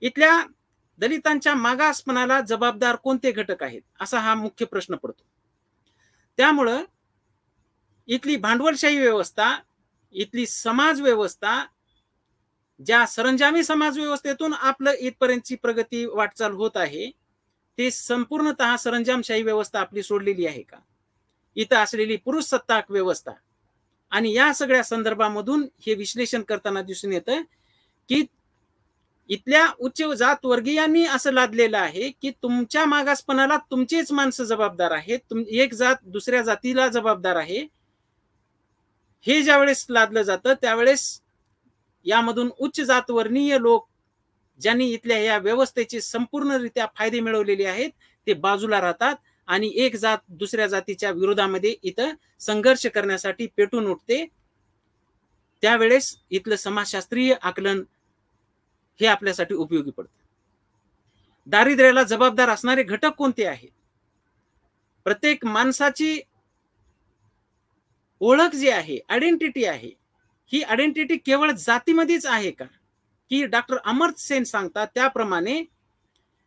इथल्या दलितांच्या मागासपणाला जबाबदार कोणते घटक आहेत, असा हा मुख्य प्रश्न पडतो. त्यामुळं इथली भांडवलशाही व्यवस्था, इथली समाज व्यवस्था, ज्या सरंजामी समाज व्यवस्थेतून आपलं इथपर्यंतची प्रगती वाटचाल होत आहे, ते संपूर्णतः सरंजामशाही व्यवस्था आपली सोडलेली आहे का? इथं असलेली पुरुष सत्ताक व्यवस्था आणि या सगळ्या संदर्भामधून हे विश्लेषण करताना दिसून येतं की इथल्या उच्च जात वर्गीयांनी असं लादलेलं आहे की तुमच्या मागासपणाला तुमचेच माणसं जबाबदार आहेत, एक जात दुसऱ्या जातीला जबाबदार आहे. हे ज्यावेळेस लादलं जातं त्यावेळेस यामधून उच्च जातवर्णीय लोक ज्यांनी इथल्या या व्यवस्थेचे संपूर्णरित्या फायदे मिळवलेले आहेत ते बाजूला राहतात आणि एक जात दुसऱ्या जातीच्या विरोधामध्ये इथं संघर्ष करण्यासाठी पेटून उठते. त्यावेळेस इथलं समाजशास्त्रीय आकलन हे आपल्यासाठी उपयोगी पडतं. दारिद्र्याला जबाबदार असणारे घटक कोणते आहेत? प्रत्येक माणसाची ओळख जी आहे, आयडेंटिटी आहे, ही आयडेंटिटी केवळ जातीमध्येच आहे का? की डॉक्टर अमर्त्य सेन सांगतात त्याप्रमाणे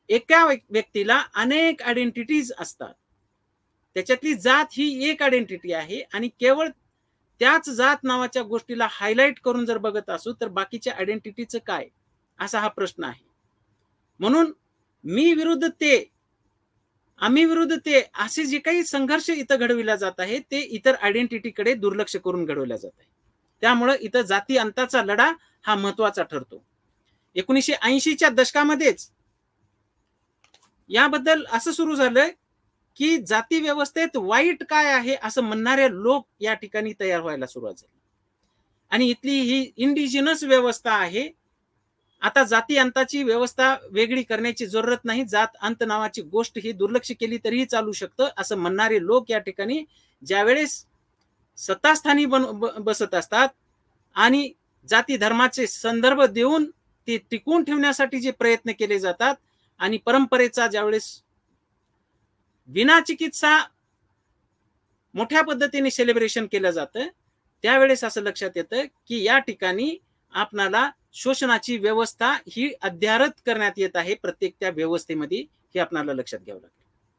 एका व्यक्तीला अनेक आयडेंटिटीज असतात. त्याच्यातली जात ही एक आयडेंटिटी आहे आणि केवळ त्याच जात नावाच्या गोष्टीला हायलाइट करून जर बघत असू तर बाकीच्या आयडेंटिटीचं काय, असा हा प्रश्न आहे. म्हणून मी विरुद्ध ते, आम्ही विरुद्ध ते असे जे काही संघर्ष इथं घडविला जात आहे ते इतर आयडेंटिटीकडे दुर्लक्ष करून घडवला जात आहे. त्यामुळे इथं जाती अंताचा लढा हा महत्वाचा ठरतो. 1980च्या दशकामध्येच याबद्दल असं सुरू झालं की जाती व्यवस्थेत वाईट काय आहे असं म्हणणारे लोक या ठिकाणी तयार व्हायला सुरुवात झाली आणि इथली ही इंडिजिनस व्यवस्था आहे. आता जाती अंताची व्यवस्था वेगळी करण्याची जरूरत नाही, जात अंत नावाची गोष्ट ही दुर्लक्ष केली तरीही चालू शकतं असं म्हणणारे लोक या ठिकाणी ज्यावेळेस सत्तास्थानी बसत असतात आणि जाती धर्माचे संदर्भ देऊन ते टिकवून ठेवण्यासाठी जे प्रयत्न केले जातात आणि परंपरेचा ज्यावेळेस विना चिकित्सा मोठ्या पद्धतीने सेलिब्रेशन केलं जातं त्यावेळेस असं लक्षात येतं की या ठिकाणी आपणाला शोषणाची व्यवस्था ही अद्यारत करण्यात येत आहे प्रत्येक त्या व्यवस्थेमध्ये, हे आपल्याला लक्षात घ्यावं लागेल.